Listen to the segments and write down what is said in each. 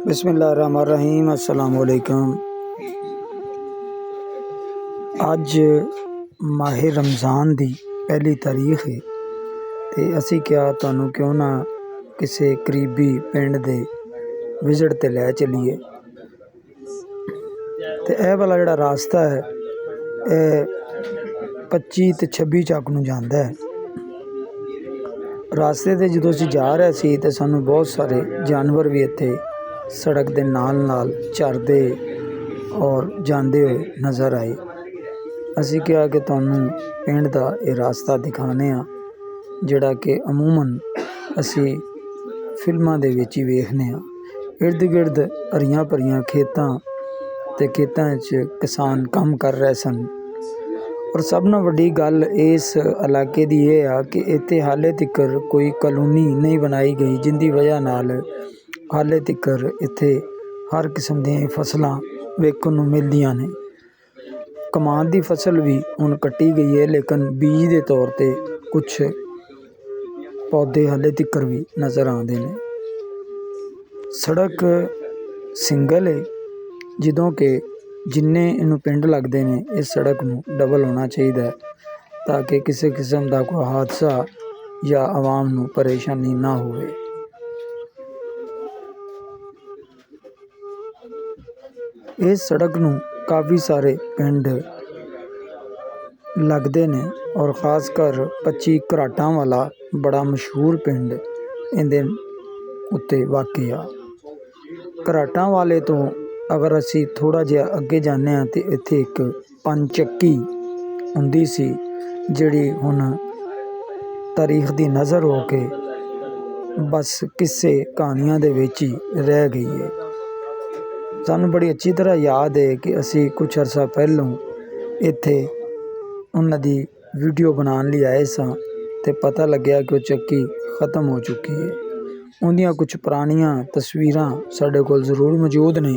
बिस्मिल्लाहिर्रहमानिर्रहीम। अस्सलाम वालेकुम। अज माह रमज़ान दी पहली तारीख है ते असी क्या तुहानू क्यों ना किसी करीबी पिंड दे विजिट ते लै चलीए। ते यह वाला जिहड़ा रास्ता है यह 25 ते 26 ਚੱਕ ਨੂੰ ਜਾਂਦਾ है। रास्ते ते जो असी जा रहे सी ते सानू बहुत सारे जानवर भी इत्थे सड़क दे नाल नाल चरदे और जांदे हुए नज़र आए। असी क्या कि तुहानू पिंड दा ये रास्ता दिखाने आ जिहड़ा कि अमूमन असी फिल्मां दे विच ही वेखने आ। इर्द गिर्द हरियां भरियां खेतां ते खेतां च किसान काम कर रहे सन और सब नाल वड्डी गल इस इलाके दी ये आ कि इत्थे हाले तिकर कोई कॉलोनी नहीं बनाई गई, जिंदी वजह नाल हाले तिकर इत्थे हर किस्म दी फसलां वेखण नूं मिलदियां ने। कमाद दी फसल भी हुण कट्टी गई है, लेकिन बीज दे तौर ते कुछ पौधे हाले तिकर भी नज़र आउंदे ने। सड़क सिंगल है, जिदों कि जिन्ने इनू पिंड लगते हैं इस सड़क नूं डबल होना चाहिए ताकि किसी किस्म का कोई हादसा या आवाम नूं परेशानी ना होवे। इस सड़क नूं काफ़ी सारे पिंड लगते हैं और खासकर 25 घराटां वाला बड़ा मशहूर पिंड इहदे उत्ते वाक़ई आ। घराटां वाले तो अगर असी थोड़ा जिहा अगे जाने तो इत्थे एक पंचक्की हुंदी सी जिहड़ी हुण तारीख दी नज़र हो के बस किस्से कहानियां दे विच ही रह गई है। सानू बड़ी अच्छी तरह याद है कि असी कुछ अरसा पहलों इत्थे उन्हां दी वीडियो बनाने लई आए सां ते पता लग्या कि वो चक्की ख़त्म हो चुकी है। उन्दियां कुछ पुरानियां तस्वीरां साडे कोल ज़रूर मौजूद ने,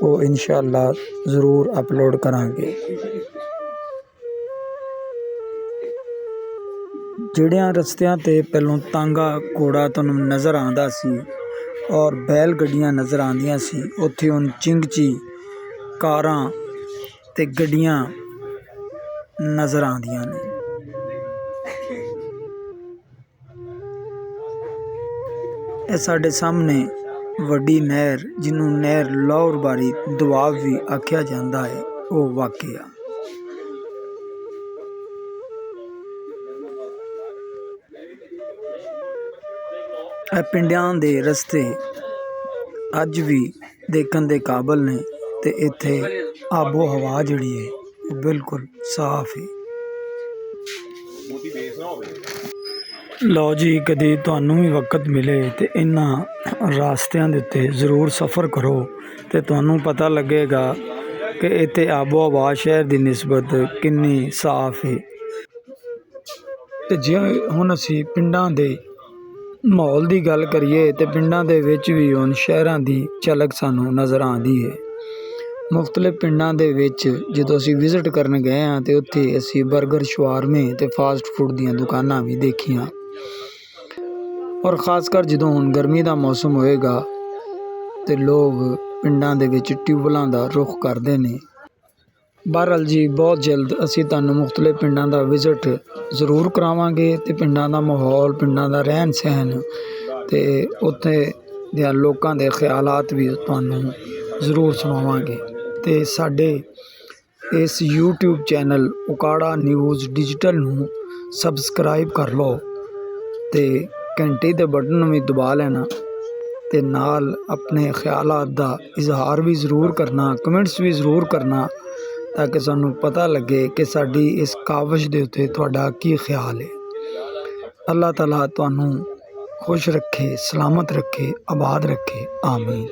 वो इंशाअल्लाह ज़रूर अपलोड करांगे। जिहड़ियां रस्तियां ते पहलों तांगा घोड़ा तुहानू नज़र आंदा सी और बैल गड्डियां नज़र आंदियां सी, उत्थे हुण चिंगची कारां ते गड्डियां नज़र आंदियां ने। ये साडे सामने वड्डी नहर जिन्हों नहर लाहौर बारी दुआब भी आख्या जाता है, वो वाक़या पिंडियां दे रस्ते अज भी देखण दे काबल ने ते इत्थे आबो हवा जिहड़ी है वो बिल्कुल साफ है। लो जी, कदी तुहानू भी वक्त मिले तो इन्हां रास्तियां दे उत्ते ज़रूर सफ़र करो तो तुहानू पता लगेगा कि इत्थे आबो हवा शहर की निस्बत कितनी साफ है। तो जे हुण असी पिंडां दे माहौल की गल करिए तो पिंडां दे विच भी हुण शहरां दी झलक सानू नज़र आंदी है। मुख्तलिफ पिंडां दे विच जदों असी विजिट करन गए हाँ तो उत्थे असी बर्गर शवारमे ते फास्ट फूड दीयां दुकानां भी देखियां और खासकर जदों हुण गर्मी का मौसम होएगा तो लोग पिंडां दे विच ट्यूबवैलां दा रुख करदे ने। बहरहाल जी, बहुत जल्द असी तुहानू मुख्तलिफ पिंडां दा विजिट ज़रूर करावांगे ते पिंडां दा माहौल, पिंडां दा रहन सहन ते उत्थे दे लोकां दे ख्यालात भी तुहानू ज़रूर सुणावांगे। ते साडे इस यूट्यूब चैनल उकाड़ा न्यूज़ डिजिटल नू सबसक्राइब कर लो ते घंटी दे बटन भी दबा लेना ते नाल अपने ख्यालात दा इजहार भी ज़रूर करना, कमेंट्स भी ज़रूर करना ताकि सानू पता लगे कि साडी इस काविश दे उत्ते तुहाडा की ख्याल है। अल्लाह ताला तुहानू खुश रखे, सलामत रखे, आबाद रखे। आमीन।